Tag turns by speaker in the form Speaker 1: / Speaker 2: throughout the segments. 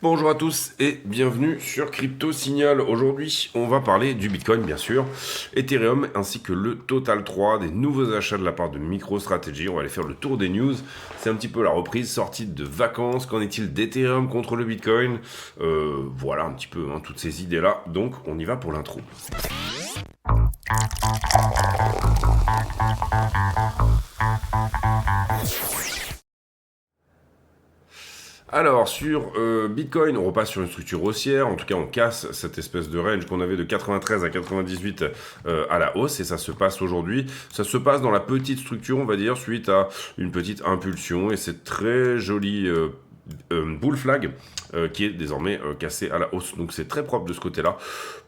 Speaker 1: Bonjour à tous et bienvenue sur Crypto Signal. Aujourd'hui, on va parler du Bitcoin, bien sûr, Ethereum ainsi que le Total 3, des nouveaux achats de la part de MicroStrategy. On va aller faire le tour des news. C'est un petit peu la reprise sortie de vacances. Qu'en est-il d'Ethereum contre le Bitcoin? Voilà un petit peu toutes ces idées-là. Donc, on y va pour l'intro. Alors, sur Bitcoin, on repasse sur une structure haussière. En tout cas, on casse cette espèce de range qu'on avait de 93 à 98 à la hausse. Et ça se passe aujourd'hui. Ça se passe dans la petite structure, on va dire, suite à une petite impulsion. Et c'est très joli bull flag qui est désormais cassé à la hausse. Donc c'est très propre de ce côté-là.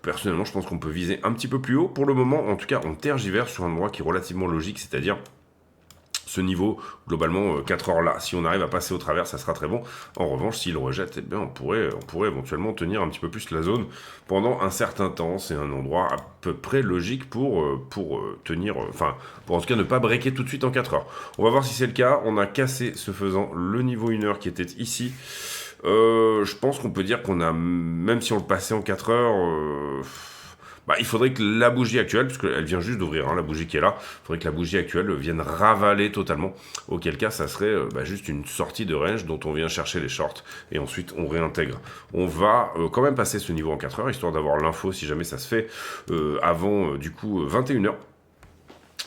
Speaker 1: Personnellement, je pense qu'on peut viser un petit peu plus haut. Pour le moment, en tout cas, on tergiverse sur un endroit qui est relativement logique, c'est-à-dire ce niveau, globalement, 4 heures là. Si on arrive à passer au travers, ça sera très bon. En revanche, s'il rejette, eh bien, on pourrait éventuellement tenir un petit peu plus la zone pendant un certain temps. C'est un endroit à peu près logique pour tenir, pour en tout cas ne pas breaker tout de suite en 4 heures. On va voir si c'est le cas. On a cassé, ce faisant, le niveau 1 heure qui était ici. Je pense qu'on peut dire qu'on a, même si on le passait en 4 heures, il faudrait que la bougie actuelle, parce qu'elle vient juste d'ouvrir, la bougie qui est là, il faudrait que la bougie actuelle vienne ravaler totalement, auquel cas ça serait juste une sortie de range dont on vient chercher les shorts, et ensuite on réintègre. On va quand même passer ce niveau en 4 heures, histoire d'avoir l'info si jamais ça se fait avant 21 heures.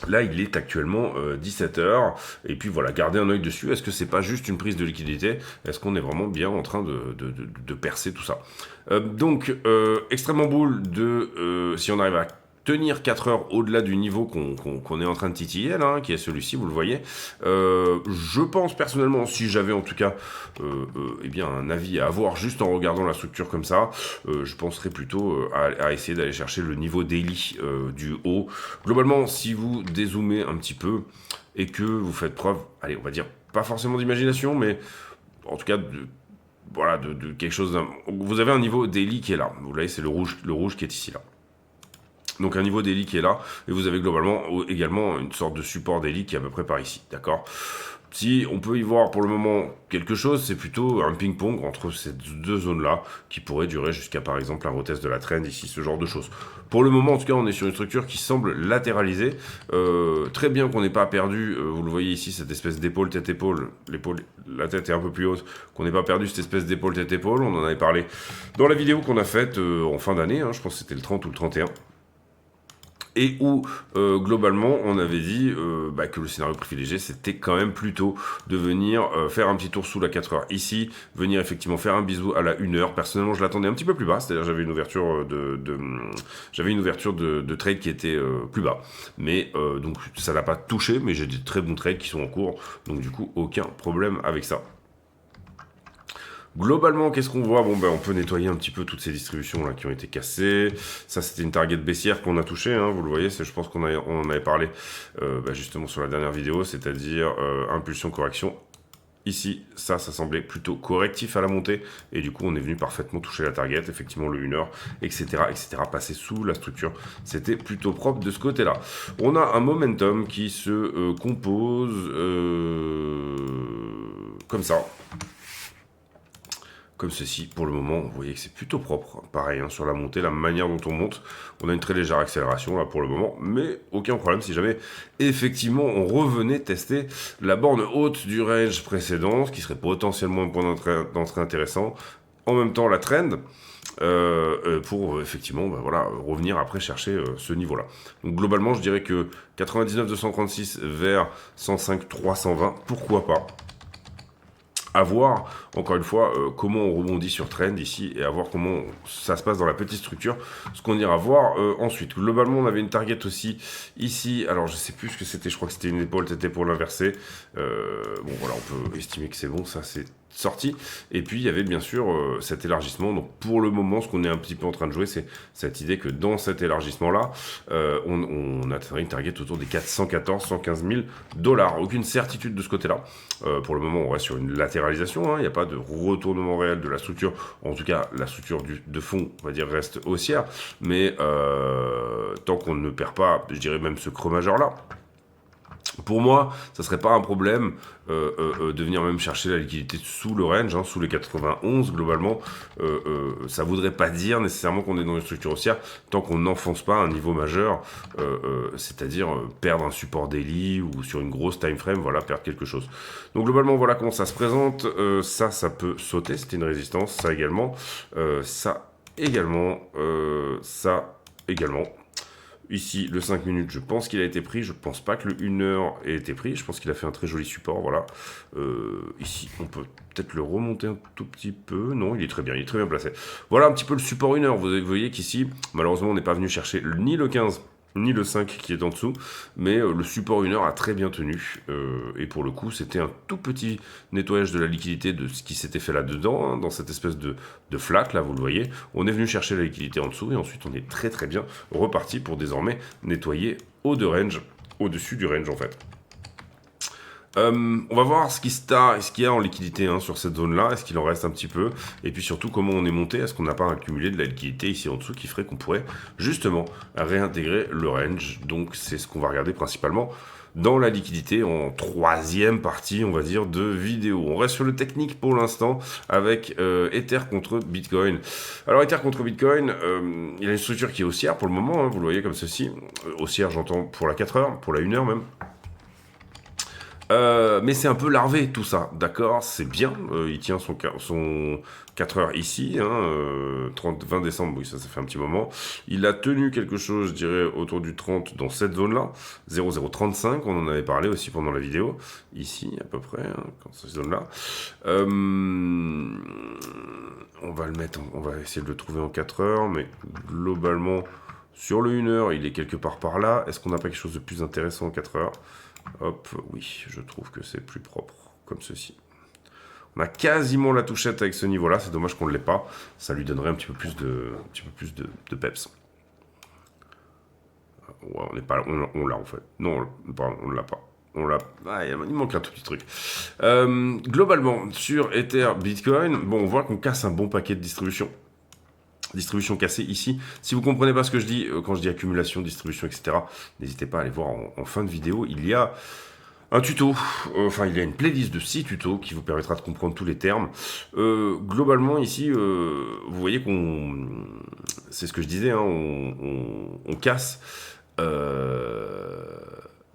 Speaker 1: Là, il est actuellement 17h. Et puis voilà, gardez un œil dessus. Est-ce que c'est pas juste une prise de liquidité? Est-ce qu'on est vraiment bien en train de percer tout ça? Extrêmement bull si on arrive à tenir 4 heures au-delà du niveau qu'on est en train de titiller, là, qui est celui-ci, vous le voyez. Je pense personnellement, si j'avais en tout cas un avis à avoir juste en regardant la structure comme ça, je penserais plutôt à essayer d'aller chercher le niveau daily du haut. Globalement, si vous dézoomez un petit peu et que vous faites preuve, allez, on va dire, pas forcément d'imagination, mais en tout cas de quelque chose. Vous avez un niveau daily qui est là. Vous voyez, c'est le rouge qui est ici là. Donc un niveau daily qui est là, et vous avez globalement également une sorte de support daily qui est à peu près par ici, d'accord? Si on peut y voir pour le moment quelque chose, c'est plutôt un ping-pong entre ces deux zones-là, qui pourrait durer jusqu'à par exemple un retest de la trend ici, ce genre de choses. Pour le moment, en tout cas, on est sur une structure qui semble latéraliser. Très bien qu'on n'ait pas perdu, vous le voyez ici, cette espèce d'épaule, tête-épaule, la tête est un peu plus haute, qu'on n'ait pas perdu cette espèce d'épaule, tête-épaule, on en avait parlé dans la vidéo qu'on a faite en fin d'année, je pense que c'était le 30 ou le 31. Et où globalement on avait dit que le scénario privilégié c'était quand même plutôt de venir faire un petit tour sous la 4 heures ici, venir effectivement faire un bisou à la 1 heure. Personnellement je l'attendais un petit peu plus bas, c'est-à-dire j'avais une ouverture de trade qui était plus bas. Mais donc ça n'a pas touché, mais j'ai des très bons trades qui sont en cours, donc du coup aucun problème avec ça. Globalement, qu'est-ce qu'on voit? On peut nettoyer un petit peu toutes ces distributions là qui ont été cassées. Ça, c'était une target baissière qu'on a touchée, vous le voyez. Je pense qu'on en avait parlé justement sur la dernière vidéo, c'est-à-dire impulsion correction. Ici, ça semblait plutôt correctif à la montée, et du coup, on est venu parfaitement toucher la target, effectivement le 1 heure, etc., passer sous la structure. C'était plutôt propre de ce côté-là. On a un momentum qui se compose comme ça. Comme ceci, pour le moment, vous voyez que c'est plutôt propre. Pareil, sur la montée, la manière dont on monte, on a une très légère accélération là pour le moment, mais aucun problème si jamais effectivement on revenait tester la borne haute du range précédent, ce qui serait potentiellement un point d'entrée intéressant. En même temps, la trend, pour effectivement revenir après chercher ce niveau-là. Donc globalement, je dirais que 99,236 vers 105,320, pourquoi pas? À voir, encore une fois, comment on rebondit sur trend ici et à voir comment ça se passe dans la petite structure, ce qu'on ira voir ensuite. Globalement, on avait une target aussi ici, alors je sais plus ce que c'était, je crois que c'était une épaule, tête épaule inversée. On peut estimer que c'est bon, ça c'est sorti. Et puis il y avait bien sûr cet élargissement. Donc pour le moment, ce qu'on est un petit peu en train de jouer, c'est cette idée que dans cet élargissement-là, on atteindrait une target autour des 414, 115 000 $. Aucune certitude de ce côté-là. Pour le moment, on reste sur une latéralisation. Il n'y a pas de retournement réel de la structure. En tout cas, la structure de fond, on va dire, reste haussière. Mais tant qu'on ne perd pas, je dirais même ce creux majeur-là, Pour moi, ça serait pas un problème de venir même chercher la liquidité sous le range, hein, sous les 91 globalement. Ça voudrait pas dire nécessairement qu'on est dans une structure haussière tant qu'on n'enfonce pas un niveau majeur, c'est-à-dire perdre un support daily ou sur une grosse time frame, voilà, perdre quelque chose. Donc globalement, voilà comment ça se présente. Ça peut sauter, c'était une résistance, ça également, ça également, ça également. Ici, le 5 minutes, je pense qu'il a été pris. Je pense pas que le 1 heure ait été pris. Je pense qu'il a fait un très joli support, voilà. Ici, on peut peut-être le remonter un tout petit peu. Non, il est très bien placé. Voilà un petit peu le support 1 heure. Vous voyez qu'ici, malheureusement, on n'est pas venu chercher ni le 15 ni le 5 qui est en dessous, mais le support 1 heure a très bien tenu, et pour le coup c'était un tout petit nettoyage de la liquidité de ce qui s'était fait là-dedans, hein, dans cette espèce de flat là, vous le voyez, on est venu chercher la liquidité en dessous, et ensuite on est très bien reparti pour désormais nettoyer au-dessus du range en fait. On va voir ce qu'il y a en liquidité, hein, sur cette zone-là, est-ce qu'il en reste un petit peu, et puis surtout comment on est monté, est-ce qu'on n'a pas accumulé de la liquidité ici en dessous qui ferait qu'on pourrait justement réintégrer le range. Donc c'est ce qu'on va regarder principalement dans la liquidité en troisième partie, on va dire, de vidéo. On reste sur le technique pour l'instant avec Ether contre Bitcoin. Alors Ether contre Bitcoin, il y a une structure qui est haussière pour le moment, hein, vous le voyez comme ceci, haussière j'entends pour la 4 heures, pour la 1 heure même. Mais c'est un peu larvé tout ça, d'accord, c'est bien, il tient son 4 heures ici, hein, 20 décembre, oui ça fait un petit moment, il a tenu quelque chose, je dirais, autour du 30 dans cette zone-là, 0,035, on en avait parlé aussi pendant la vidéo, ici à peu près, hein, dans cette zone-là. On va le mettre, on va essayer de le trouver en 4 heures, mais globalement, sur le 1 heure, il est quelque part par là, est-ce qu'on n'a pas quelque chose de plus intéressant en 4 heures? Hop, oui, je trouve que c'est plus propre, comme ceci. On a quasiment la touchette avec ce niveau-là, c'est dommage qu'on ne l'ait pas. Ça lui donnerait un petit peu plus de peps. Ouais, on n'est pas, on l'a en fait. Non, pardon, on ne l'a pas. Il manque un tout petit truc. Globalement, sur Ether, Bitcoin, bon, on voit qu'on casse un bon paquet de distribution. Distribution cassée ici. Si vous comprenez pas ce que je dis, quand je dis accumulation, distribution, etc., n'hésitez pas à aller voir en fin de vidéo. Il y a un tuto, il y a une playlist de 6 tutos qui vous permettra de comprendre tous les termes. Globalement, ici, vous voyez qu'on... C'est ce que je disais, hein, on casse...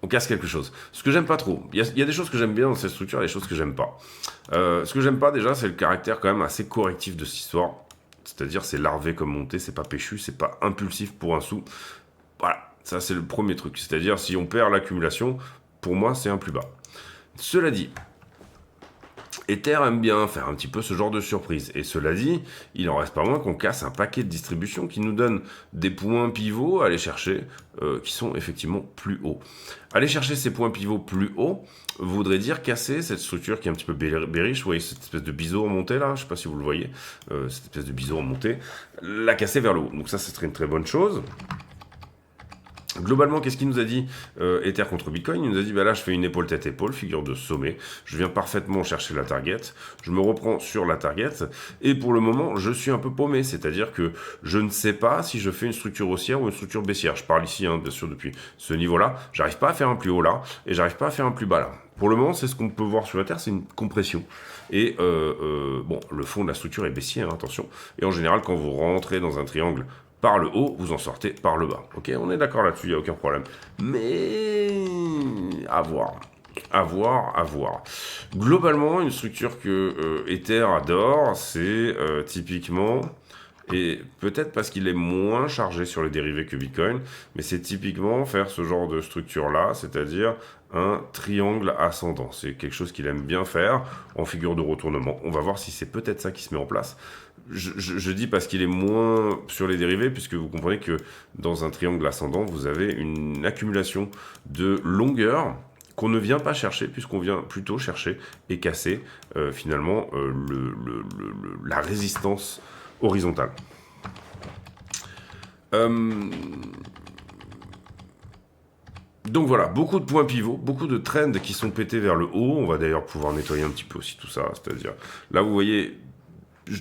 Speaker 1: on casse quelque chose. Ce que j'aime pas trop. Il y a des choses que j'aime bien dans cette structure et des choses que j'aime pas. Ce que j'aime pas, déjà, c'est le caractère quand même assez correctif de cette histoire. C'est-à-dire, c'est larvé comme montée, c'est pas péchu, c'est pas impulsif pour un sou. Voilà, ça c'est le premier truc. C'est-à-dire, si on perd l'accumulation, pour moi, c'est un plus bas. Cela dit, Ether aime bien faire un petit peu ce genre de surprise. Et cela dit, il en reste pas moins qu'on casse un paquet de distributions qui nous donnent des points pivots à aller chercher, qui sont effectivement plus hauts. Aller chercher ces points pivots plus hauts voudrait dire casser cette structure qui est un petit peu bearish. Vous voyez cette espèce de biseau en montée là, je ne sais pas si vous le voyez, cette espèce de biseau en montée, la casser vers le haut. Donc ça serait une très bonne chose. Globalement, qu'est-ce qu'il nous a dit Ether contre Bitcoin? Il nous a dit, bah là, je fais une épaule tête-épaule, figure de sommet. Je viens parfaitement chercher la target. Je me reprends sur la target. Et pour le moment, je suis un peu paumé. C'est-à-dire que je ne sais pas si je fais une structure haussière ou une structure baissière. Je parle ici, hein, bien sûr, depuis ce niveau-là. J'arrive pas à faire un plus haut là. Et j'arrive pas à faire un plus bas là. Pour le moment, c'est ce qu'on peut voir sur la Terre, c'est une compression. Et bon, le fond de la structure est baissier, hein, attention. Et en général, quand vous rentrez dans un triangle par le haut, vous en sortez par le bas. Ok, on est d'accord là-dessus, il n'y a aucun problème. Mais à voir. À voir. Globalement, une structure que Ether adore, c'est typiquement, et peut-être parce qu'il est moins chargé sur les dérivés que Bitcoin, mais c'est typiquement faire ce genre de structure-là, c'est-à-dire un triangle ascendant. C'est quelque chose qu'il aime bien faire en figure de retournement. On va voir si c'est peut-être ça qui se met en place. Je dis parce qu'il est moins sur les dérivés, puisque vous comprenez que dans un triangle ascendant, vous avez une accumulation de longueur qu'on ne vient pas chercher, puisqu'on vient plutôt chercher et casser finalement la résistance horizontale. Donc voilà, beaucoup de points pivots, beaucoup de trends qui sont pétés vers le haut. On va d'ailleurs pouvoir nettoyer un petit peu aussi tout ça, c'est-à-dire là vous voyez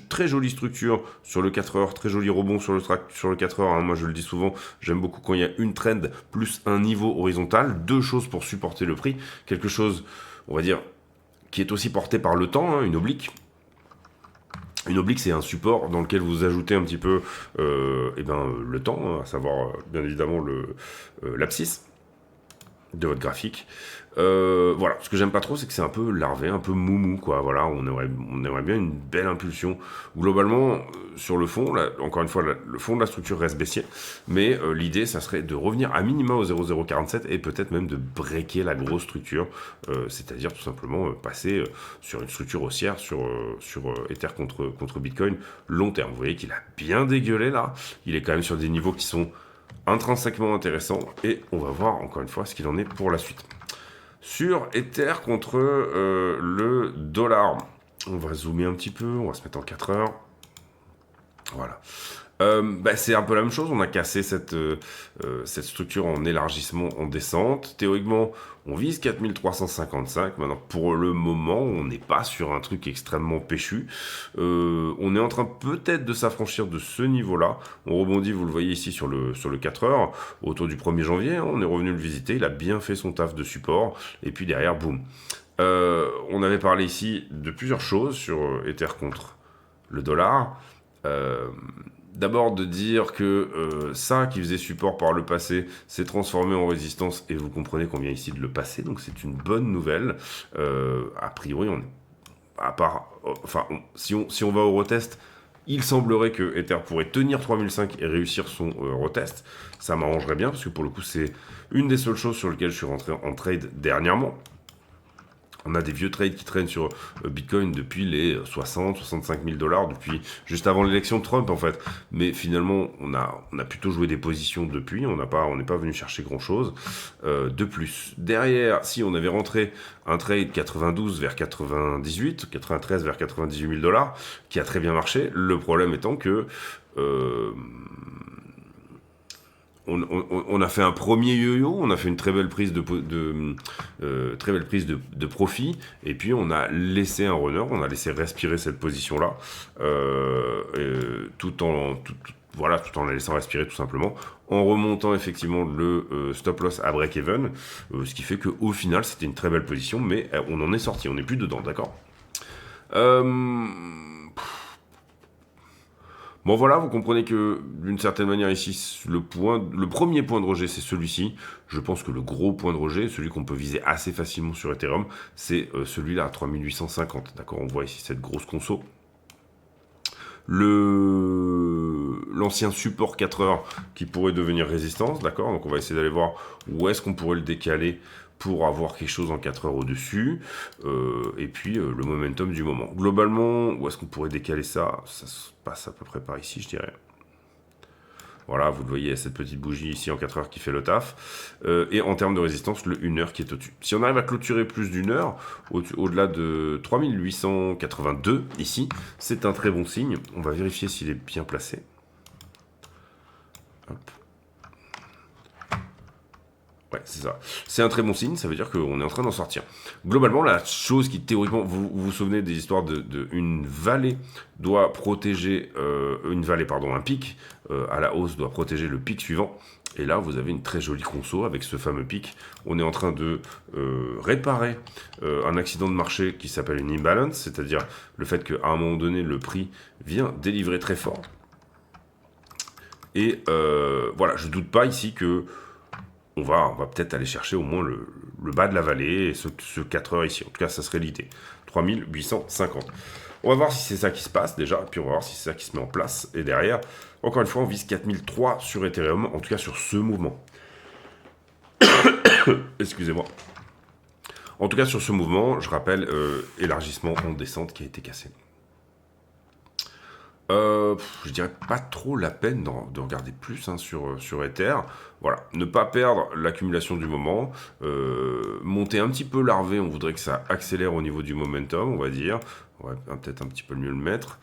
Speaker 1: très jolie structure sur le 4 heures, très joli rebond sur le 4 heures. Hein. Moi, je le dis souvent, j'aime beaucoup quand il y a une trend plus un niveau horizontal, deux choses pour supporter le prix. Quelque chose, on va dire, qui est aussi porté par le temps, hein, une oblique. Une oblique, c'est un support dans lequel vous ajoutez un petit peu le temps, hein, à savoir bien évidemment l'abscisse de votre graphique. Voilà, ce que j'aime pas trop, c'est que c'est un peu larvé, un peu moumou, quoi. Voilà, on aimerait bien une belle impulsion. Globalement, sur le fond, là, encore une fois, le fond de la structure reste baissier, mais l'idée, ça serait de revenir à minima au 0,047 et peut-être même de breaker la grosse structure, c'est-à-dire tout simplement passer sur une structure haussière sur Ether contre Bitcoin long terme. Vous voyez qu'il a bien dégueulé là, il est quand même sur des niveaux qui sont intrinsèquement intéressants et on va voir encore une fois ce qu'il en est pour la suite. Sur Ether contre le dollar, on va zoomer un petit peu, on va se mettre en 4 heures. Voilà. C'est un peu la même chose, on a cassé cette structure en élargissement en descente. Théoriquement, on vise 4355. Maintenant, pour le moment, on n'est pas sur un truc extrêmement péchu. On est en train peut-être de s'affranchir de ce niveau-là. On rebondit, vous le voyez ici sur le 4 heures, autour du 1er janvier. Hein, on est revenu le visiter, il a bien fait son taf de support. Et puis derrière, boum. On avait parlé ici de plusieurs choses sur Ether contre le dollar. D'abord de dire que ça qui faisait support par le passé s'est transformé en résistance et vous comprenez qu'on vient ici de le passer, donc c'est une bonne nouvelle. A priori, si on va au retest, il semblerait que Ether pourrait tenir 3005 et réussir son retest. Ça m'arrangerait bien parce que pour le coup c'est une des seules choses sur lesquelles je suis rentré en trade dernièrement. On a des vieux trades qui traînent sur Bitcoin depuis les 60-65 000 $, depuis juste avant l'élection de Trump en fait. Mais finalement, on a plutôt joué des positions depuis, on n'est pas venu chercher grand chose de plus. Derrière, si on avait rentré un trade 92 vers 98, 93 vers 98 000 $, qui a très bien marché, le problème étant que on a fait un premier yo-yo, on a fait une très belle prise de profit, et puis on a laissé un runner, on a laissé respirer cette position-là, tout en la laissant respirer tout simplement, en remontant effectivement le stop loss à break-even, ce qui fait qu'au final c'était une très belle position, mais on en est sorti, on n'est plus dedans, d'accord. Bon voilà, vous comprenez que d'une certaine manière ici, le premier point de rejet c'est celui-ci. Je pense que le gros point de rejet, celui qu'on peut viser assez facilement sur Ethereum, c'est celui-là à 3850. D'accord, on voit ici cette grosse conso. L'ancien support 4 heures qui pourrait devenir résistance, d'accord. Donc on va essayer d'aller voir où est-ce qu'on pourrait le décaler pour avoir quelque chose en 4 heures au-dessus, et puis le momentum du moment. Globalement, où est-ce qu'on pourrait décaler ça? Ça se passe à peu près par ici, je dirais. Voilà, vous le voyez, il y a cette petite bougie ici en 4 heures qui fait le taf. Et en termes de résistance, le 1 heure qui est au-dessus. Si on arrive à clôturer plus d'une heure, au-delà de 3882 ici, c'est un très bon signe. On va vérifier s'il est bien placé. Hop. Ouais, c'est ça. C'est un très bon signe, ça veut dire qu'on est en train d'en sortir. Globalement, la chose qui, théoriquement, vous vous souvenez des histoires une vallée doit protéger, un pic à la hausse doit protéger le pic suivant. Et là, vous avez une très jolie conso avec ce fameux pic. On est en train de réparer un accident de marché qui s'appelle une imbalance, c'est-à-dire le fait qu'à un moment donné, le prix vient délivrer très fort. Et voilà, je ne doute pas ici que on va peut-être aller chercher au moins le bas de la vallée, et ce 4 heures ici. En tout cas, ça serait l'idée. 3850. On va voir si c'est ça qui se passe déjà, puis on va voir si c'est ça qui se met en place. Et derrière, encore une fois, on vise 4003 sur Ethereum, en tout cas sur ce mouvement. Excusez-moi. En tout cas, sur ce mouvement, je rappelle, élargissement en descente qui a été cassé. Je dirais pas trop la peine de regarder plus hein, sur Ether. Voilà, ne pas perdre l'accumulation du moment, monter un petit peu larvé, on voudrait que ça accélère au niveau du momentum, on va dire. On va peut-être un petit peu mieux le mettre.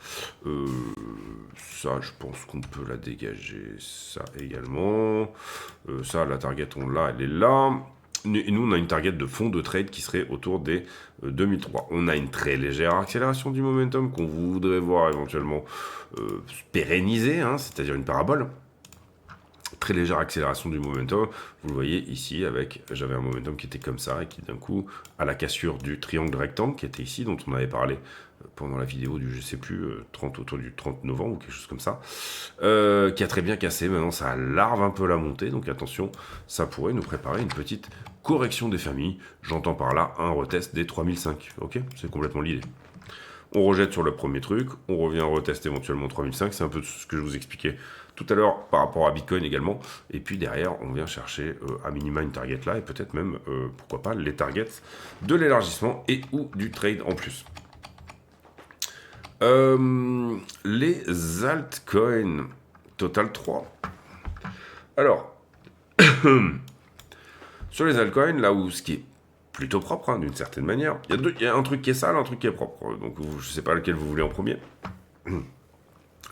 Speaker 1: Ça, je pense qu'on peut la dégager, ça également. Ça, la target, on l'a, elle est là. Et nous, on a une target de fond de trade qui serait autour des 2003. On a une très légère accélération du momentum qu'on voudrait voir éventuellement pérenniser, hein, c'est-à-dire une parabole. Très légère accélération du momentum. Vous le voyez ici avec, j'avais un momentum qui était comme ça et qui d'un coup, à la cassure du triangle rectangle qui était ici, dont on avait parlé pendant la vidéo du, je sais plus, autour du 30 novembre ou quelque chose comme ça, qui a très bien cassé. Maintenant, ça larve un peu la montée, donc attention, ça pourrait nous préparer une petite correction des familles. J'entends par là un retest des 3005. Ok, c'est complètement l'idée. On rejette sur le premier truc, on revient retester éventuellement 3005, c'est un peu ce que je vous expliquais tout à l'heure par rapport à Bitcoin également, et puis derrière on vient chercher à minima une target là, et peut-être même, pourquoi pas, les targets de l'élargissement et ou du trade en plus. Les altcoins, total 3. Alors, sur les altcoins, là où ce qui est plutôt propre, hein, d'une certaine manière, il y a un truc qui est sale, un truc qui est propre. Donc je ne sais pas lequel vous voulez en premier.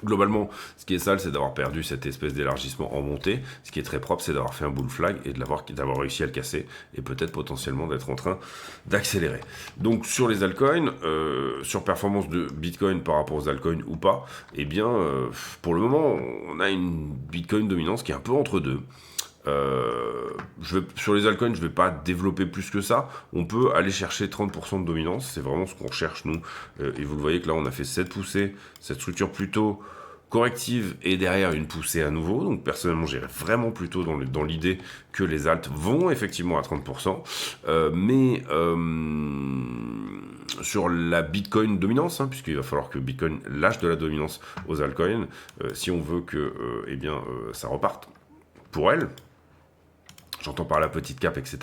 Speaker 1: Globalement, ce qui est sale, c'est d'avoir perdu cette espèce d'élargissement en montée. Ce qui est très propre, c'est d'avoir fait un bull flag et d'avoir réussi à le casser et peut-être potentiellement d'être en train d'accélérer. Donc sur les altcoins, sur performance de Bitcoin par rapport aux altcoins ou pas, eh bien, pour le moment, on a une Bitcoin dominance qui est un peu entre deux. Sur les altcoins, je ne vais pas développer plus que ça. On peut aller chercher 30% de dominance. C'est vraiment ce qu'on recherche, nous. Et vous le voyez que là, on a fait cette poussée, cette structure plutôt corrective et derrière une poussée à nouveau. Donc, personnellement, j'irais vraiment plutôt dans l'idée que les alts vont effectivement à 30%. Sur la Bitcoin dominance, hein, puisqu'il va falloir que Bitcoin lâche de la dominance aux altcoins, si on veut que ça reparte pour elle. J'entends par la petite cap, etc.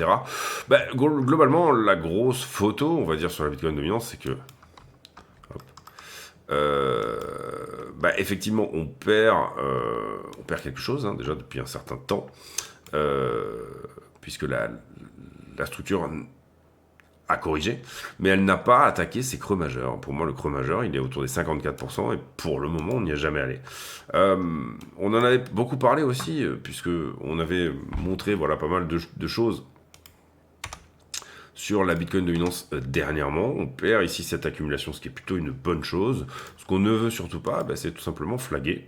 Speaker 1: Bah, globalement, la grosse photo, on va dire, sur la Bitcoin dominance, c'est que... effectivement, on perd quelque chose, hein, déjà depuis un certain temps, puisque la structure a corrigé, mais elle n'a pas attaqué ses creux majeurs. Pour moi, le creux majeur, il est autour des 54%, et pour le moment, on n'y est jamais allé. On en avait beaucoup parlé aussi, puisque on avait montré pas mal de choses sur la Bitcoin dominance dernièrement. On perd ici cette accumulation, ce qui est plutôt une bonne chose. Ce qu'on ne veut surtout pas, c'est tout simplement flaguer.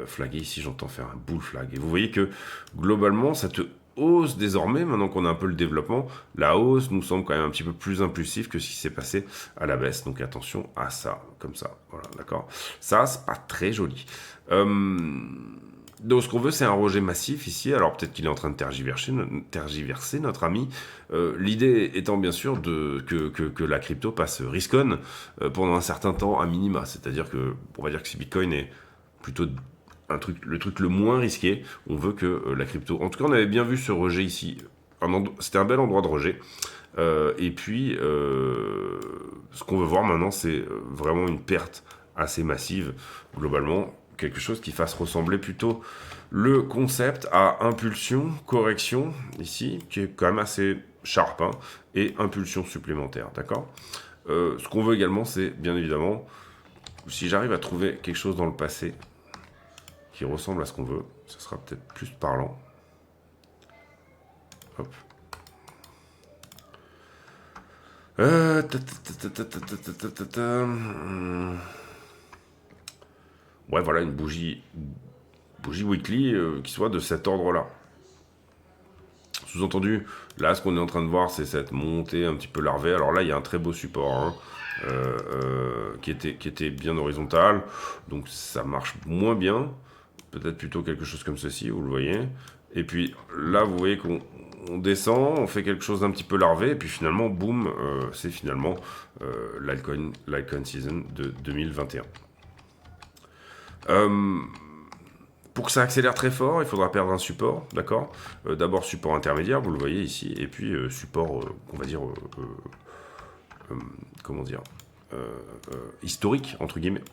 Speaker 1: Flaguer ici, j'entends faire un bull flag. Et vous voyez que globalement, cette hausse désormais, maintenant qu'on a un peu le développement, la hausse nous semble quand même un petit peu plus impulsive que ce qui s'est passé à la baisse. Donc attention à ça, comme ça. Voilà, d'accord. Ça, c'est pas très joli. Donc ce qu'on veut, c'est un rejet massif ici. Alors peut-être qu'il est en train de tergiverser notre ami. L'idée étant bien sûr que la crypto passe risk-on pendant un certain temps à minima. C'est-à-dire que, on va dire que si Bitcoin est plutôt le truc le moins risqué, on veut que la crypto... En tout cas, on avait bien vu ce rejet ici. C'était un bel endroit de rejet. Et puis, ce qu'on veut voir maintenant, c'est vraiment une perte assez massive, globalement. Quelque chose qui fasse ressembler plutôt le concept à impulsion, correction, ici, qui est quand même assez sharp, hein, et impulsion supplémentaire, d'accord. Ce qu'on veut également, c'est, bien évidemment, si j'arrive à trouver quelque chose dans le passé qui ressemble à ce qu'on veut, ça sera peut-être plus parlant. Hop. Ouais, voilà, une bougie weekly qui soit de cet ordre-là. Sous-entendu, là, ce qu'on est en train de voir, c'est cette montée un petit peu larvée. Alors là, il y a un très beau support, hein, qui était bien horizontal. Donc ça marche moins bien. Peut-être plutôt quelque chose comme ceci, vous le voyez. Et puis là, vous voyez qu'on descend, on fait quelque chose d'un petit peu larvé, et puis finalement, boum, c'est finalement l'altcoin season de 2021. Pour que ça accélère très fort, il faudra perdre un support, d'accord. D'abord support intermédiaire, vous le voyez ici, et puis support, on va dire, comment dire, historique, entre guillemets.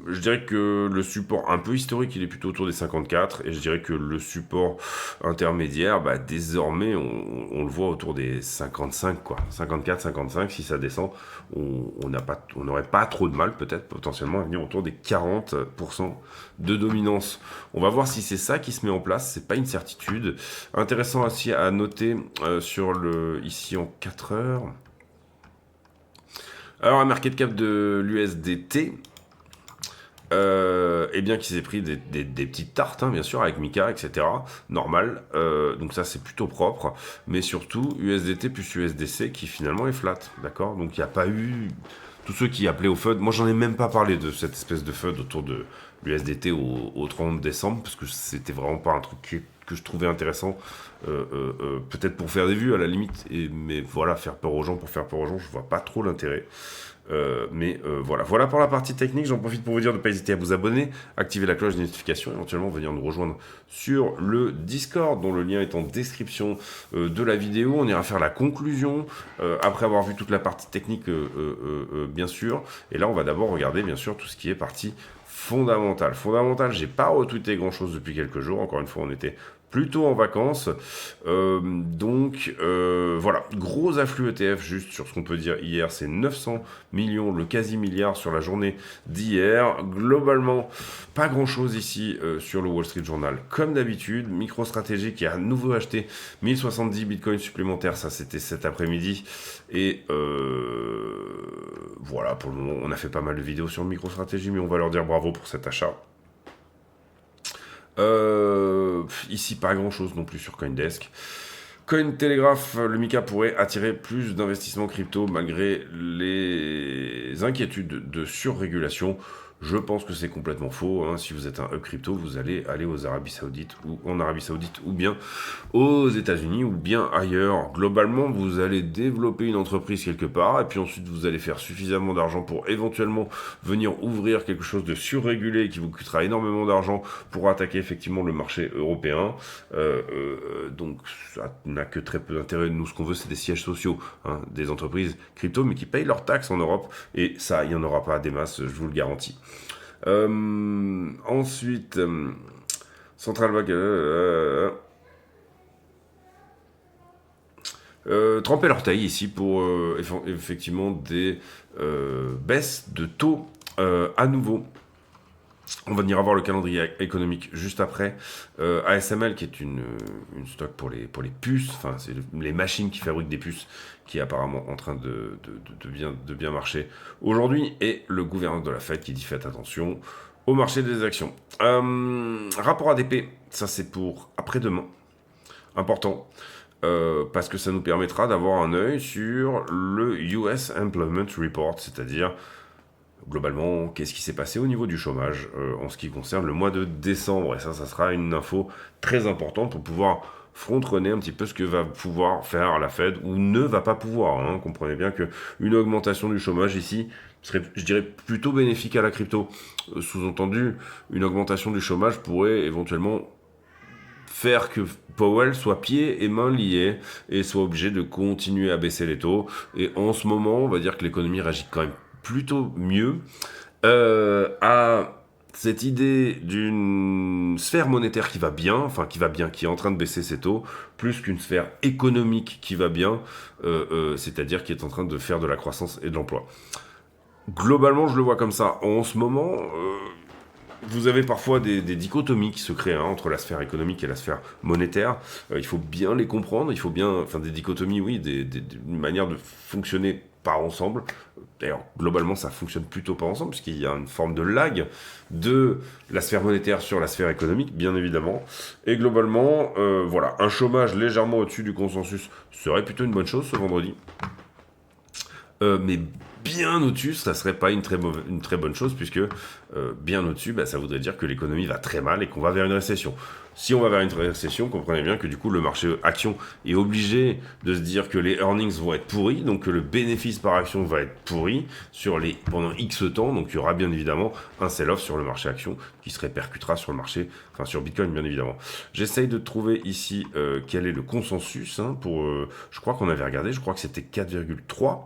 Speaker 1: je dirais que le support un peu historique, il est plutôt autour des 54, et je dirais que le support intermédiaire, bah, désormais, on le voit autour des 55, quoi. 54, 55, si ça descend, on n'aurait pas trop de mal, peut-être, potentiellement, à venir autour des 40% de dominance. On va voir si c'est ça qui se met en place, c'est pas une certitude. Intéressant aussi à noter ici en 4 heures. Alors, un market cap de l'USDT, et bien qu'il s'est pris des petites tartes, hein, bien sûr, avec Mika, etc. Normal. Donc ça, c'est plutôt propre. Mais surtout, USDT plus USDC qui finalement est flat. D'accord. Donc il n'y a pas eu... Tous ceux qui appelaient au FUD, moi j'en ai même pas parlé de cette espèce de FUD autour de l'USDT au 30 décembre, parce que c'était vraiment pas un truc que je trouvais intéressant. Peut-être pour faire des vues à la limite, mais voilà, faire peur aux gens pour faire peur aux gens, je vois pas trop l'intérêt. Voilà pour la partie technique. J'en profite pour vous dire de ne pas hésiter à vous abonner, activer la cloche de notification, éventuellement venir nous rejoindre sur le Discord dont le lien est en description de la vidéo. On ira faire la conclusion après avoir vu toute la partie technique bien sûr, et là on va d'abord regarder bien sûr tout ce qui est partie fondamentale. J'ai pas retweeté grand chose depuis quelques jours, encore une fois on était plutôt en vacances. Voilà, gros afflux ETF juste sur ce qu'on peut dire hier, c'est 900 millions, le quasi-milliard sur la journée d'hier. Globalement, pas grand-chose ici sur le Wall Street Journal. Comme d'habitude, MicroStrategy qui a à nouveau acheté 1070 bitcoins supplémentaires, ça c'était cet après-midi. Et voilà, pour le moment, on a fait pas mal de vidéos sur MicroStrategy, mais on va leur dire bravo pour cet achat. Ici, pas grand chose non plus sur Coindesk. Cointelegraph, le Mika pourrait attirer plus d'investissements crypto malgré les inquiétudes de surrégulation. Je pense que c'est complètement faux. Hein. Si vous êtes un hub crypto, vous allez aller aux Arabie Saoudite ou en Arabie Saoudite ou bien aux États-Unis ou bien ailleurs. Globalement, vous allez développer une entreprise quelque part et puis ensuite vous allez faire suffisamment d'argent pour éventuellement venir ouvrir quelque chose de surrégulé qui vous coûtera énormément d'argent pour attaquer effectivement le marché européen. Donc ça n'a que très peu d'intérêt. Nous, ce qu'on veut, c'est des sièges sociaux, hein, des entreprises crypto, mais qui payent leurs taxes en Europe. Et ça, il n'y en aura pas des masses, je vous le garantis. Ensuite, Central Bank... tremper l'orteil ici pour effectivement des baisses de taux à nouveau. On va venir avoir le calendrier économique juste après. ASML, qui est une stock pour les puces, enfin, c'est les machines qui fabriquent des puces, qui est apparemment en train de bien marcher aujourd'hui. Et le gouverneur de la Fed qui dit faites attention au marché des actions. Rapport ADP, ça c'est pour après-demain. Important. Parce que ça nous permettra d'avoir un œil sur le US Employment Report, c'est-à-dire globalement, qu'est-ce qui s'est passé au niveau du chômage en ce qui concerne le mois de décembre. Et ça sera une info très importante pour pouvoir front-runner un petit peu ce que va pouvoir faire la Fed ou ne va pas pouvoir. Hein. Comprenez bien qu'une augmentation du chômage ici serait, je dirais, plutôt bénéfique à la crypto. Sous-entendu, une augmentation du chômage pourrait éventuellement faire que Powell soit pieds et mains liés et soit obligé de continuer à baisser les taux. Et en ce moment, on va dire que l'économie réagit quand même plutôt mieux à cette idée d'une sphère monétaire qui va bien, qui est en train de baisser ses taux, plus qu'une sphère économique qui va bien, c'est-à-dire qui est en train de faire de la croissance et de l'emploi. Globalement, je le vois comme ça. En ce moment, vous avez parfois des dichotomies qui se créent entre la sphère économique et la sphère monétaire. Il faut bien les comprendre, il faut bien... Enfin, des dichotomies, oui, une manière de fonctionner pas ensemble. D'ailleurs, globalement, ça fonctionne plutôt pas ensemble, puisqu'il y a une forme de lag de la sphère monétaire sur la sphère économique, bien évidemment. Et globalement, voilà, un chômage légèrement au-dessus du consensus serait plutôt une bonne chose ce vendredi. Mais bien au-dessus, ça serait pas une très bonne chose, puisque bien au-dessus, ça voudrait dire que l'économie va très mal et qu'on va vers une récession. Si on va vers une récession, comprenez bien que du coup, le marché action est obligé de se dire que les earnings vont être pourris, donc que le bénéfice par action va être pourri pendant X temps, donc il y aura bien évidemment un sell-off sur le marché action qui se répercutera sur le marché, enfin sur Bitcoin bien évidemment. J'essaye de trouver ici quel est le consensus, je crois qu'on avait regardé, je crois que c'était 4,3.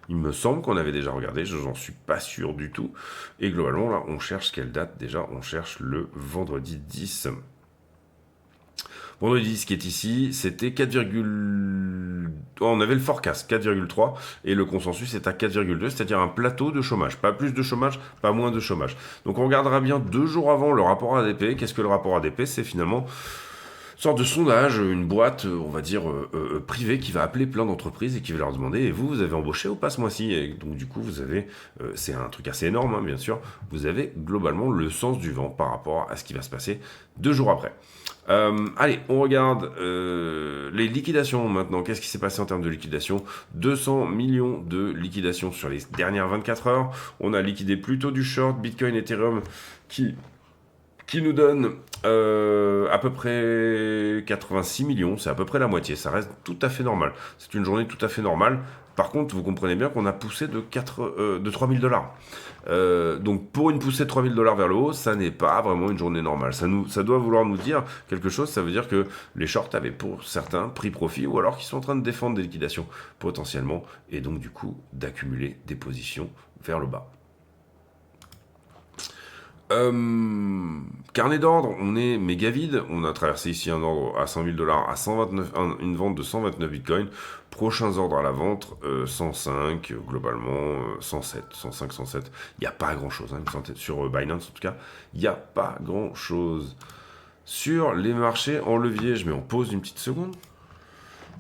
Speaker 1: Il me semble qu'on avait déjà regardé, j'en suis pas sûr du tout. Et globalement, là, on cherche quelle date déjà? On cherche le vendredi 10. Vendredi 10 qui est ici, c'était 4, on avait le forecast 4,3 et le consensus est à 4,2, c'est-à-dire un plateau de chômage. Pas plus de chômage, pas moins de chômage. Donc on regardera bien 2 jours avant le rapport ADP. Qu'est-ce que le rapport ADP? C'est finalement une sorte de sondage, une boîte, on va dire, privée qui va appeler plein d'entreprises et qui va leur demander, et vous avez embauché ou pas ce mois-ci? Et donc du coup, vous avez, c'est un truc assez énorme, hein, bien sûr, vous avez globalement le sens du vent par rapport à ce qui va se passer 2 jours après. Allez, on regarde les liquidations maintenant. Qu'est-ce qui s'est passé en termes de liquidation? 200 millions de liquidations sur les dernières 24 heures. On a liquidé plutôt du short, Bitcoin, Ethereum, qui nous donne à peu près 86 millions, c'est à peu près la moitié, ça reste tout à fait normal. C'est une journée tout à fait normale. Par contre, vous comprenez bien qu'on a poussé de 3000 dollars. Donc pour une poussée de 3000 dollars vers le haut, ça n'est pas vraiment une journée normale. Ça doit vouloir nous dire quelque chose, ça veut dire que les shorts avaient pour certains pris profit ou alors qu'ils sont en train de défendre des liquidations potentiellement et donc du coup d'accumuler des positions vers le bas. Carnet d'ordre, on est méga vide. On a traversé ici un ordre à 100 000 dollars, à 129, une vente de 129 bitcoins. Prochains ordres à la vente, 105, globalement, 107, 105, 107. Il n'y a pas grand chose, hein, sur Binance en tout cas. Il n'y a pas grand chose. Sur les marchés en levier, je mets en pause une petite seconde.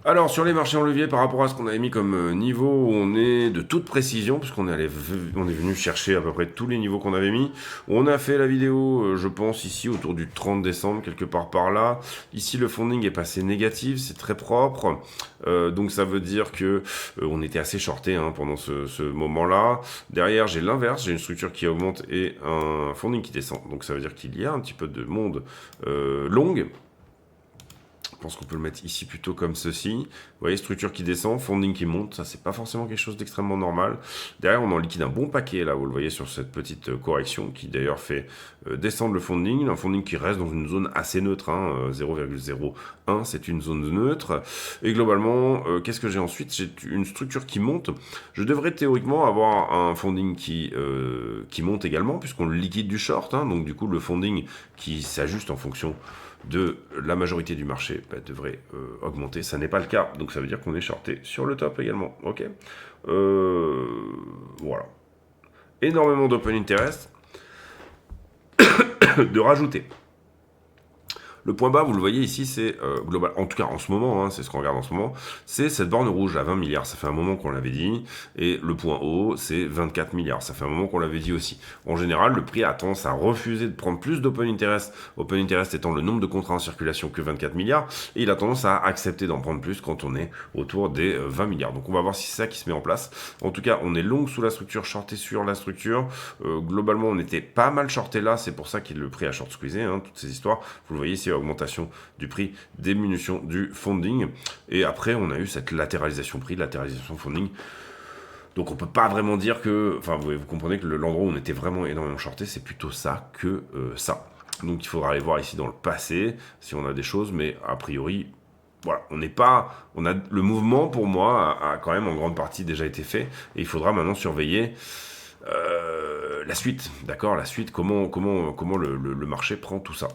Speaker 1: Alors, sur les marchés en levier, par rapport à ce qu'on avait mis comme niveau, on est de toute précision, puisqu'on est venu chercher à peu près tous les niveaux qu'on avait mis. On a fait la vidéo, je pense, ici, autour du 30 décembre, quelque part par là. Ici, le funding est passé négatif, c'est très propre. Donc, ça veut dire que on était assez shorté pendant ce moment-là. Derrière, j'ai l'inverse, j'ai une structure qui augmente et un funding qui descend. Donc, ça veut dire qu'il y a un petit peu de monde long. Je pense qu'on peut le mettre ici plutôt comme ceci. Vous voyez, structure qui descend, funding qui monte. Ça, c'est pas forcément quelque chose d'extrêmement normal. Derrière, on en liquide un bon paquet, là, vous le voyez sur cette petite correction, qui d'ailleurs fait descendre le funding. Un funding qui reste dans une zone assez neutre, 0,01, c'est une zone neutre. Et globalement, qu'est-ce que j'ai ensuite? J'ai une structure qui monte. Je devrais théoriquement avoir un funding qui monte également, puisqu'on liquide du short. Donc du coup, le funding qui s'ajuste en fonction de la majorité du marché devrait augmenter. Ça n'est pas le cas, donc ça veut dire qu'on est shorté sur le top également. Ok, voilà. Énormément d'open interest de rajouter. Le point bas, vous le voyez ici, c'est global. En tout cas, en ce moment, c'est ce qu'on regarde en ce moment, c'est cette borne rouge à 20 milliards. Ça fait un moment qu'on l'avait dit. Et le point haut, c'est 24 milliards. Ça fait un moment qu'on l'avait dit aussi. En général, le prix a tendance à refuser de prendre plus d'open interest. Open interest étant le nombre de contrats en circulation que 24 milliards. Et il a tendance à accepter d'en prendre plus quand on est autour des 20 milliards. Donc on va voir si c'est ça qui se met en place. En tout cas, on est long sous la structure, shorté sur la structure. Globalement, on était pas mal shorté là. C'est pour ça qu'il le prix a short squeezé. Toutes ces histoires. Vous le voyez ici, augmentation du prix, diminution du funding. Et après, on a eu cette latéralisation prix, latéralisation funding. Donc on peut pas vraiment dire que... Enfin, vous comprenez que l'endroit où on était vraiment énormément shorté, c'est plutôt ça que ça. Donc il faudra aller voir ici dans le passé si on a des choses, mais a priori... Voilà, le mouvement pour moi a quand même en grande partie déjà été fait et il faudra maintenant surveiller la suite, d'accord, la suite, comment le marché prend tout ça.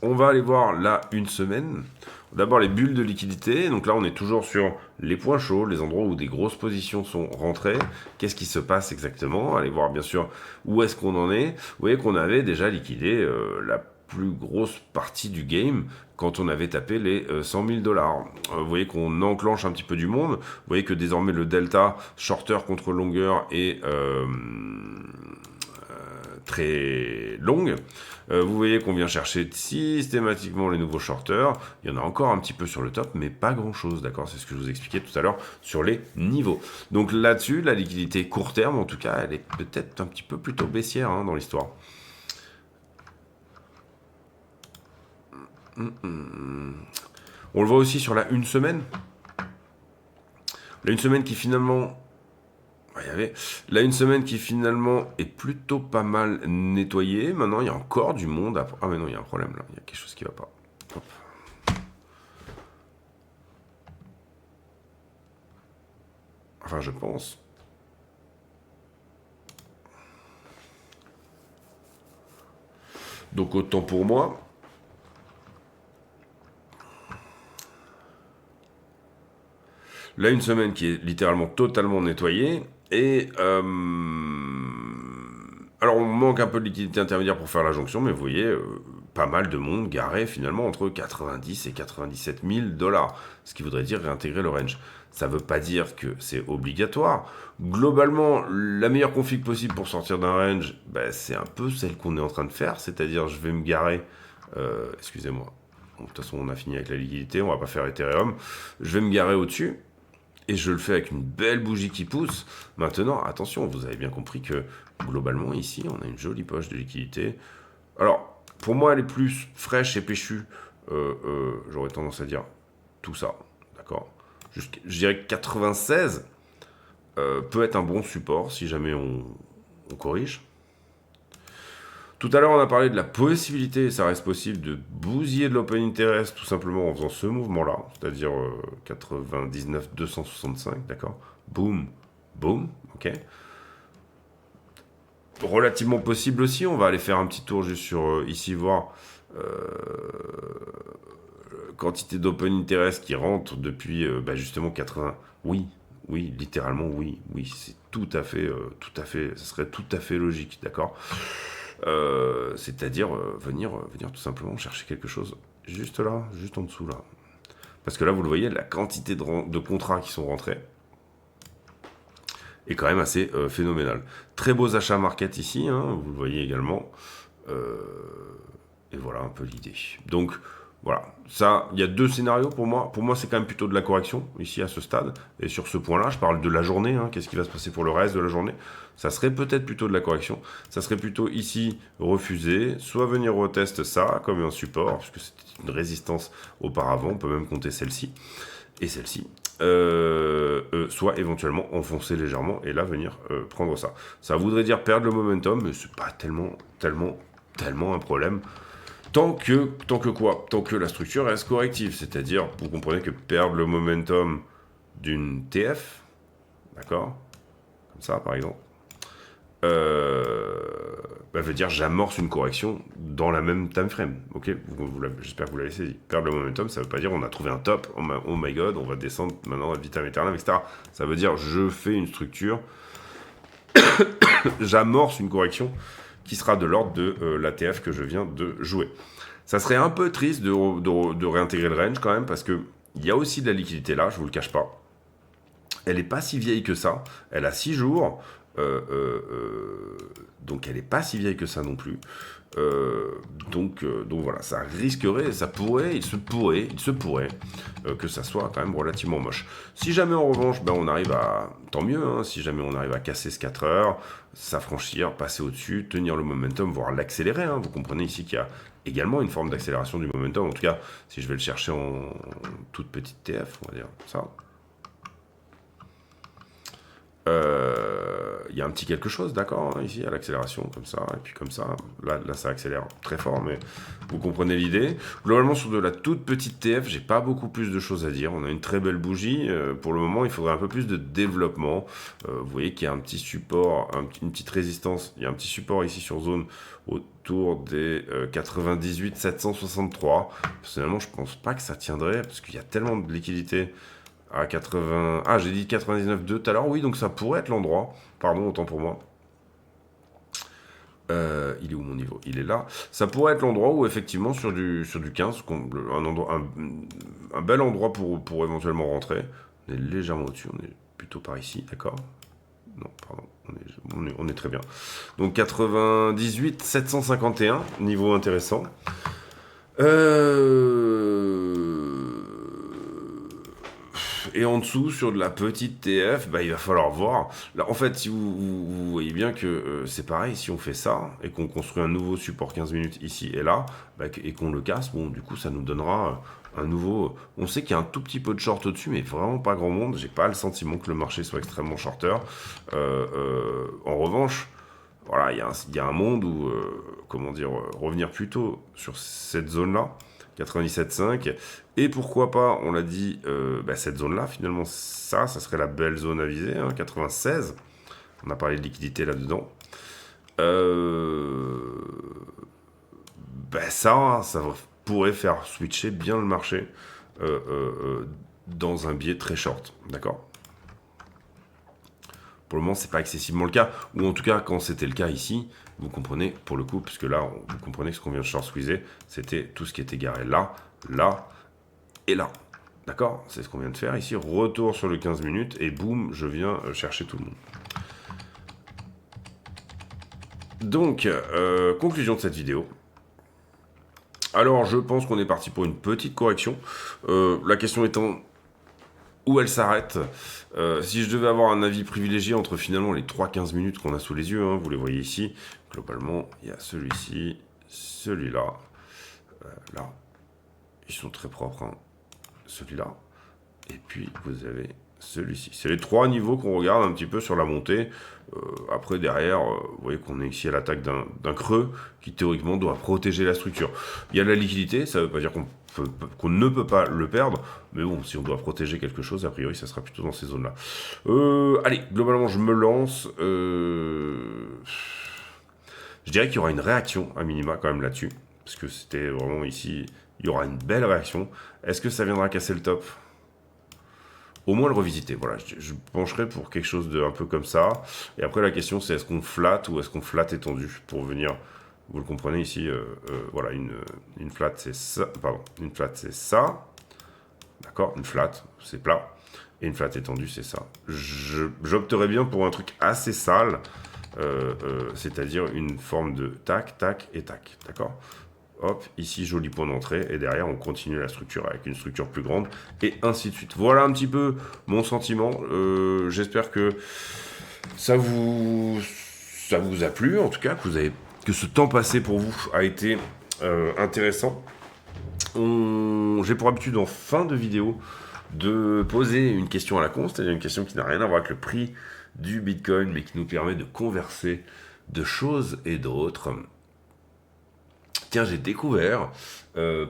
Speaker 1: On va aller voir là une semaine. D'abord les bulles de liquidité. Donc là on est toujours sur les points chauds, les endroits où des grosses positions sont rentrées. Qu'est-ce qui se passe exactement? Allez voir bien sûr où est-ce qu'on en est. Vous voyez qu'on avait déjà liquidé la plus grosse partie du game quand on avait tapé les 100 000 dollars. Vous voyez qu'on enclenche un petit peu du monde. Vous voyez que désormais le delta shorter contre longueur est très longue. Vous voyez qu'on vient chercher systématiquement les nouveaux shorters. Il y en a encore un petit peu sur le top, mais pas grand-chose, d'accord? C'est ce que je vous expliquais tout à l'heure sur les niveaux. Donc là-dessus, la liquidité court terme, en tout cas, elle est peut-être un petit peu plutôt baissière dans l'histoire. On le voit aussi sur la une semaine. La une semaine qui finalement... Là, une semaine qui finalement est plutôt pas mal nettoyée. Maintenant, il y a encore du monde. Ah, mais non, il y a un problème là. Il y a quelque chose qui va pas. Hop. Enfin, je pense. Donc autant pour moi. Là, une semaine qui est littéralement totalement nettoyée. Et alors, on manque un peu de liquidité intermédiaire pour faire la jonction, mais vous voyez, pas mal de monde garé finalement entre 90 et 97 000 dollars, ce qui voudrait dire réintégrer le range. Ça ne veut pas dire que c'est obligatoire. Globalement, la meilleure config possible pour sortir d'un range, bah, c'est un peu celle qu'on est en train de faire, c'est-à-dire je vais me garer, excusez-moi, de toute façon on a fini avec la liquidité, on va pas faire Ethereum, je vais me garer au-dessus, et je le fais avec une belle bougie qui pousse. Maintenant, attention, vous avez bien compris que globalement ici, on a une jolie poche de liquidité. Alors, pour moi, elle est plus fraîche et péchue. J'aurais tendance à dire tout ça, d'accord. Je dirais que 96 peut être un bon support si jamais on corrige. Tout à l'heure, on a parlé de la possibilité, et ça reste possible, de bousiller de l'open interest tout simplement en faisant ce mouvement-là, c'est-à-dire 99 265, d'accord. Boum, boum, ok. Relativement possible aussi, on va aller faire un petit tour juste sur ici, voir quantité d'open interest qui rentre depuis justement 80. Oui, oui, littéralement oui, oui, c'est tout à fait, ça serait tout à fait logique, d'accord. C'est-à-dire venir tout simplement chercher quelque chose juste là, juste en dessous là. Parce que là, vous le voyez, la quantité de contrats qui sont rentrés est quand même assez phénoménale. Très beaux achats market ici, hein, vous le voyez également. Et voilà un peu l'idée. Donc, voilà, ça, il y a deux scénarios pour moi. Pour moi, c'est quand même plutôt de la correction, ici, à ce stade. Et sur ce point-là, je parle de la journée, hein, qu'est-ce qui va se passer pour le reste de la journée. Ça serait peut-être plutôt de la correction. Ça serait plutôt, ici, refuser, soit venir retester ça, comme un support, puisque c'était une résistance auparavant, on peut même compter celle-ci, et celle-ci. Soit éventuellement enfoncer légèrement, et là, venir prendre ça. Ça voudrait dire perdre le momentum, mais c'est pas tellement un problème. Tant que quoi? Tant que la structure reste corrective. C'est-à-dire, vous comprenez que perdre le momentum d'une TF, d'accord? Comme ça, par exemple, veut dire j'amorce une correction dans la même time frame. Ok, j'espère que vous l'avez saisi. Perdre le momentum, ça veut pas dire on a trouvé un top, oh my god, on va descendre maintenant à vitam aeternam, etc. Ça veut dire je fais une structure, j'amorce une correction qui sera de l'ordre de l'ATF que je viens de jouer. Ça serait un peu triste de réintégrer le range quand même, parce qu'il y a aussi de la liquidité là, je vous le cache pas. Elle n'est pas si vieille que ça, elle a 6 jours, donc elle n'est pas si vieille que ça non plus. Donc voilà, ça risquerait, il se pourrait que ça soit quand même relativement moche. Si jamais en revanche, on arrive à, tant mieux, hein, si jamais on arrive à casser ce 4 heures, s'affranchir, passer au-dessus, tenir le momentum, voire l'accélérer, hein, vous comprenez ici qu'il y a également une forme d'accélération du momentum, en tout cas, si je vais le chercher en toute petite TF, on va dire ça. Il y a un petit quelque chose, d'accord, hein, ici, à l'accélération, comme ça, et puis comme ça. Là, ça accélère très fort, mais vous comprenez l'idée. Globalement, sur de la toute petite TF, j'ai pas beaucoup plus de choses à dire. On a une très belle bougie. Pour le moment, il faudrait un peu plus de développement. Vous voyez qu'il y a un petit support, une petite résistance. Il y a un petit support ici sur zone autour des 98 763. Personnellement, je pense pas que ça tiendrait, parce qu'il y a tellement de liquidité à 80... Ah, j'ai dit 99,2 tout à l'heure. Oui, donc ça pourrait être l'endroit. Pardon, autant pour moi. Il est où mon niveau? Il est là. Ça pourrait être l'endroit où, effectivement, sur du 15, un bel endroit pour éventuellement rentrer. On est légèrement au-dessus. On est plutôt par ici, d'accord? Non, pardon. On est très bien. Donc 98 751, niveau intéressant. Et en dessous, sur de la petite TF, il va falloir voir. Là, en fait, si vous voyez bien que c'est pareil, si on fait ça, et qu'on construit un nouveau support 15 minutes ici et là, et qu'on le casse, bon, du coup, ça nous donnera un nouveau... On sait qu'il y a un tout petit peu de short au-dessus, mais vraiment pas grand monde. J'ai pas le sentiment que le marché soit extrêmement shorter. En revanche, voilà, il y a un monde où, revenir plutôt sur cette zone-là, 97,5. Et pourquoi pas, on l'a dit, cette zone-là, finalement, ça serait la belle zone à viser, hein, 96. On a parlé de liquidité là-dedans. Ça pourrait faire switcher bien le marché dans un biais très short, d'accord? Pour le moment, c'est pas excessivement le cas, ou en tout cas, quand c'était le cas ici, vous comprenez, pour le coup, puisque là, vous comprenez que ce qu'on vient de short squeezer, c'était tout ce qui était garé là, là et là. D'accord? C'est ce qu'on vient de faire ici. Retour sur le 15 minutes, et boum, je viens chercher tout le monde. Donc, conclusion de cette vidéo. Alors, je pense qu'on est parti pour une petite correction. La question étant où elle s'arrête. Si je devais avoir un avis privilégié entre finalement les 3-15 minutes qu'on a sous les yeux, hein, vous les voyez ici, globalement, il y a celui-ci, celui-là, là, ils sont très propres, hein, celui-là, et puis vous avez celui-ci. C'est les trois niveaux qu'on regarde un petit peu sur la montée. Après, derrière, vous voyez qu'on est ici à l'attaque d'un creux qui, théoriquement, doit protéger la structure. Il y a de la liquidité, ça ne veut pas dire qu'on ne peut pas le perdre, mais bon, si on doit protéger quelque chose, a priori, ça sera plutôt dans ces zones-là. Allez, globalement, je me lance. Je dirais qu'il y aura une réaction, à minima, quand même, là-dessus, parce que c'était vraiment ici, il y aura une belle réaction. Est-ce que ça viendra casser le top ? Au moins le revisiter, voilà, je pencherai pour quelque chose de un peu comme ça. Et après la question c'est est-ce qu'on flatte ou est-ce qu'on flatte étendu pour venir, vous le comprenez ici, voilà, une flatte c'est ça, pardon, une flatte c'est ça, d'accord, une flatte c'est plat, et une flatte étendue c'est ça. J'opterais bien pour un truc assez sale, c'est-à-dire une forme de tac, tac et tac, d'accord ? Hop, ici, joli point d'entrée, et derrière, on continue la structure avec une structure plus grande, et ainsi de suite. Voilà un petit peu mon sentiment. J'espère que ça vous a plu, en tout cas, que ce temps passé pour vous a été intéressant. J'ai pour habitude, en fin de vidéo, de poser une question à la con, c'est-à-dire une question qui n'a rien à voir avec le prix du Bitcoin, mais qui nous permet de converser de choses et d'autres. Tiens, j'ai découvert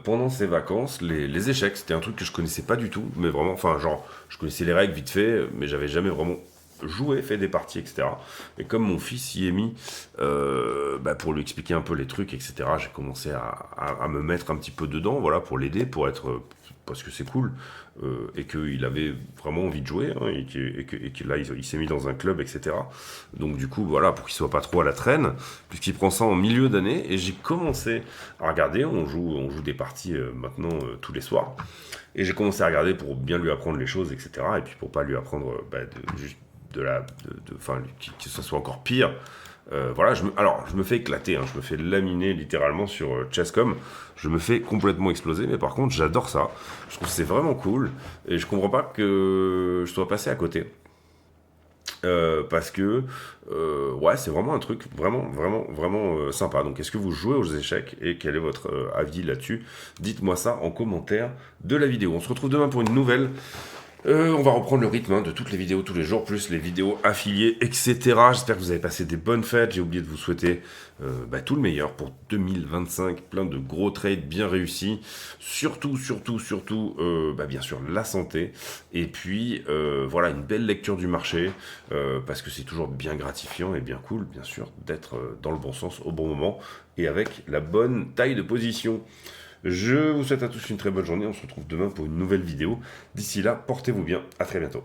Speaker 1: pendant ces vacances les échecs. C'était un truc que je connaissais pas du tout, mais vraiment, enfin, genre, je connaissais les règles vite fait, mais j'avais jamais vraiment joué, fait des parties, etc. Et comme mon fils y est mis, pour lui expliquer un peu les trucs, etc., j'ai commencé à me mettre un petit peu dedans, voilà, pour l'aider, parce que c'est cool, et qu'il avait vraiment envie de jouer, hein, et que là, il s'est mis dans un club, etc. Donc du coup, voilà, pour qu'il soit pas trop à la traîne, puisqu'il prend ça en milieu d'année, et j'ai commencé à regarder, on joue des parties maintenant tous les soirs, et j'ai commencé à regarder pour bien lui apprendre les choses, etc., et puis pour pas lui apprendre que ça soit encore pire. Voilà, je me fais éclater, hein, je me fais laminer littéralement sur Chess.com, je me fais complètement exploser, mais par contre j'adore ça, je trouve que c'est vraiment cool, et je comprends pas que je sois passé à côté, parce que ouais, c'est vraiment un truc vraiment, vraiment, vraiment sympa. Donc est-ce que vous jouez aux échecs, et quel est votre avis là-dessus? Dites-moi ça en commentaire de la vidéo. On se retrouve demain pour une nouvelle. On va reprendre le rythme de toutes les vidéos tous les jours, plus les vidéos affiliées, etc. J'espère que vous avez passé des bonnes fêtes. J'ai oublié de vous souhaiter tout le meilleur pour 2025. Plein de gros trades bien réussis. Surtout, bien sûr, la santé. Et puis, voilà, une belle lecture du marché. Parce que c'est toujours bien gratifiant et bien cool, bien sûr, d'être dans le bon sens au bon moment. Et avec la bonne taille de position. Je vous souhaite à tous une très bonne journée. On se retrouve demain pour une nouvelle vidéo. D'ici là, portez-vous bien. À très bientôt.